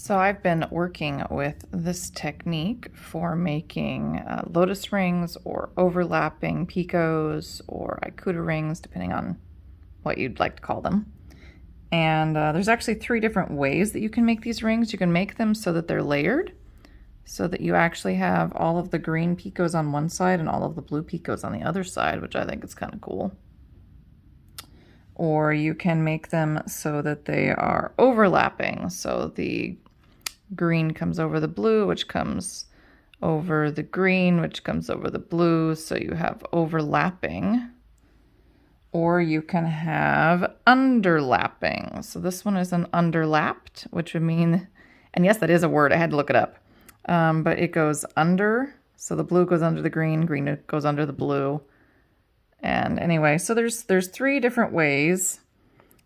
So I've been working with this technique for making lotus rings or overlapping picots or ikuta rings, depending on what you'd like to call them. And there's actually 3 different ways that you can make these rings. You can make them so that they're layered, so that you actually have all of the green picots on one side and all of the blue picots on the other side, which I think is kind of cool. Or you can make them so that they are overlapping, so the green comes over the blue, which comes over the green, which comes over the blue, so you have overlapping. Or you can have underlapping. So this one is an underlapped, which would mean, and yes, that is a word, I had to look it up, but it goes under, so the blue goes under the green, green goes under the blue. And anyway, so there's 3 different ways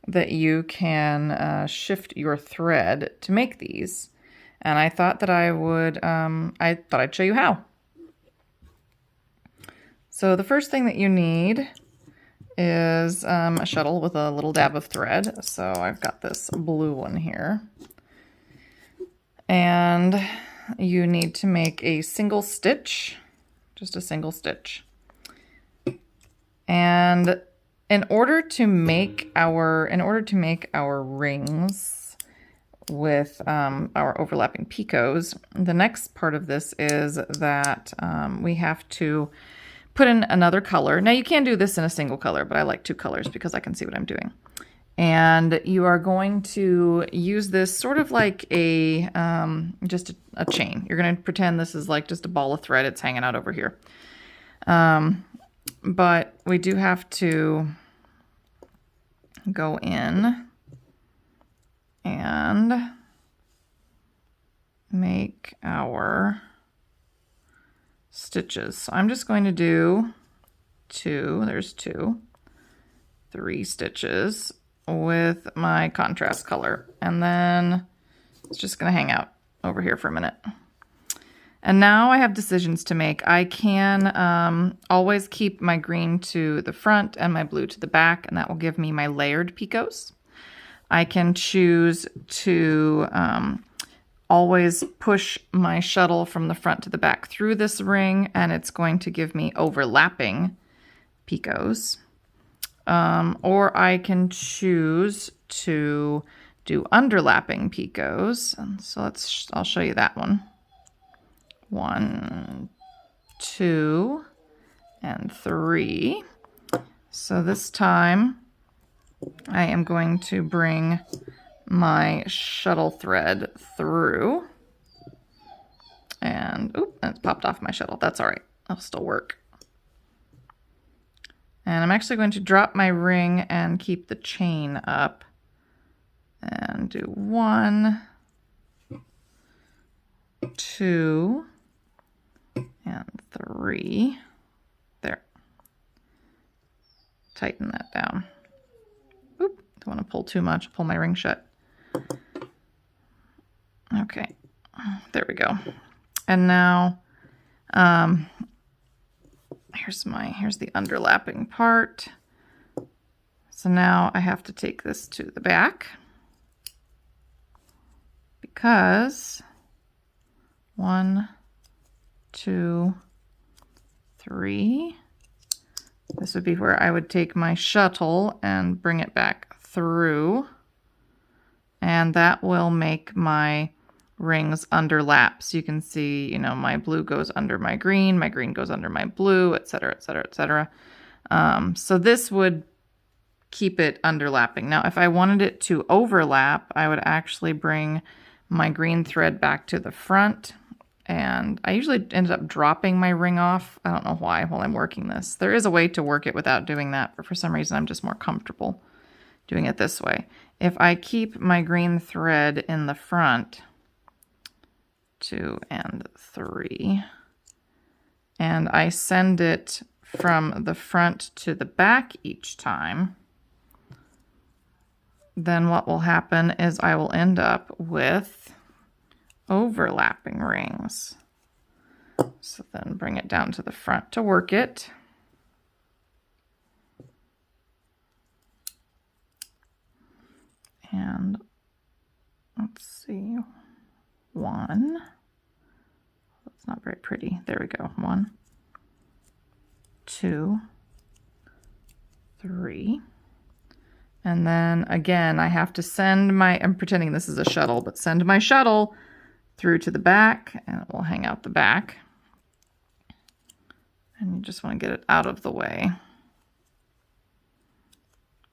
that you can shift your thread to make these. And I thought that I'd show you how. So the first thing that you need is a shuttle with a little dab of thread. So I've got this blue one here. And you need to make a single stitch, just a single stitch. And in order to make our rings with our overlapping picots, the next part of this is that we have to put in another color. Now you can do this in a single color, but I like 2 colors because I can see what I'm doing. And you are going to use this sort of like a just a chain. You're going to pretend this is like just a ball of thread. It's hanging out over here. But we do have to go in and make our stitches. So I'm just going to do 3 stitches with my contrast color, and then it's just going to hang out over here for a minute. And now I have decisions to make. I can always keep my green to the front and my blue to the back, and that will give me my layered picots. I can choose to always push my shuttle from the front to the back through this ring, and it's going to give me overlapping picots. Or I can choose to do underlapping picots. And so I'll show you that one. 1, 2, and 3. So this time I am going to bring my shuttle thread through, and it's popped off my shuttle. That's all right, it'll still work. And I'm actually going to drop my ring and keep the chain up and do 1, 2, and 3. There. Tighten that down. Oop, don't want to pull too much. Pull my ring shut. Okay, there we go. And now, here's the underlapping part. So now I have to take this to the back because 1, 2, 3. This would be where I would take my shuttle and bring it back through, and that will make my rings underlap. So you can see, you know, my blue goes under my green goes under my blue, etc., etc., etc. So this would keep it underlapping. Now, if I wanted it to overlap, I would actually bring my green thread back to the front, and I usually end up dropping my ring off. I don't know why while I'm working this. There is a way to work it without doing that, but for some reason I'm just more comfortable doing it this way. If I keep my green thread in the front, 2 and 3, and I send it from the front to the back each time, then what will happen is I will end up with overlapping rings. So then bring it down to the front to work it. And let's see, 1. That's not very pretty. There we go. 1, 2, 3. And then again, I have to send my, I'm pretending this is a shuttle, but send my shuttle through to the back, and it will hang out the back. And you just want to get it out of the way.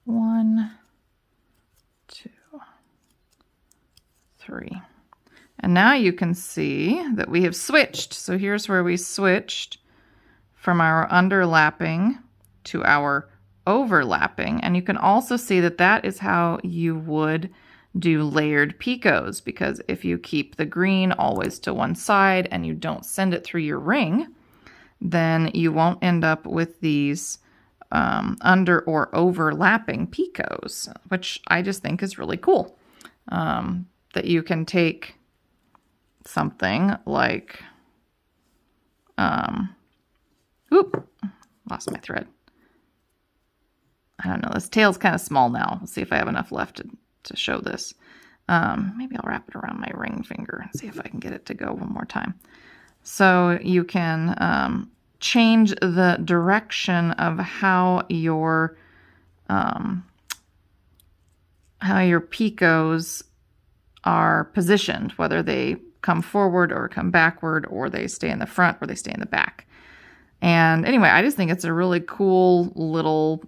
1, 2, 3. And now you can see that we have switched. So here's where we switched from our underlapping to our overlapping. And you can also see that that is how you would do layered picots, because if you keep the green always to one side and you don't send it through your ring, then you won't end up with these under or overlapping picots, which I just think is really cool. That you can take something like, oop, lost my thread. I don't know, this tail's kind of small now. Let's see if I have enough left to show this. Maybe I'll wrap it around my ring finger and see if I can get it to go one more time. So you can change the direction of how your picots are positioned, whether they come forward or come backward, or they stay in the front or they stay in the back. And anyway, I just think it's a really cool little,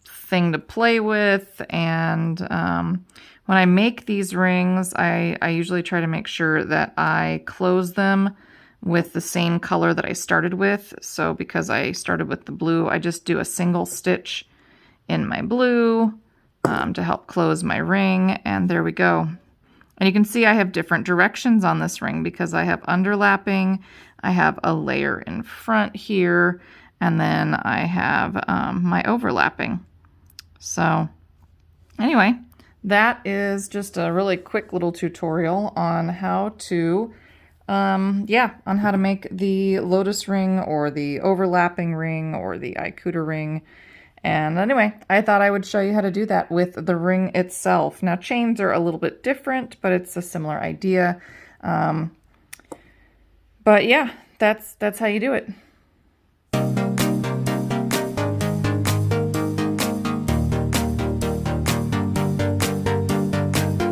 thing to play with. And when I make these rings, I usually try to make sure that I close them with the same color that I started with. So because I started with the blue, I just do a single stitch in my blue to help close my ring. And there we go. And you can see I have different directions on this ring because I have underlapping, I have a layer in front here, and then I have my overlapping. So anyway, that is just a really quick little tutorial on how to, on how to make the Lotus ring or the overlapping ring or the ikuta ring. And anyway, I thought I would show you how to do that with the ring itself. Now, chains are a little bit different, but it's a similar idea. But yeah, that's how you do it.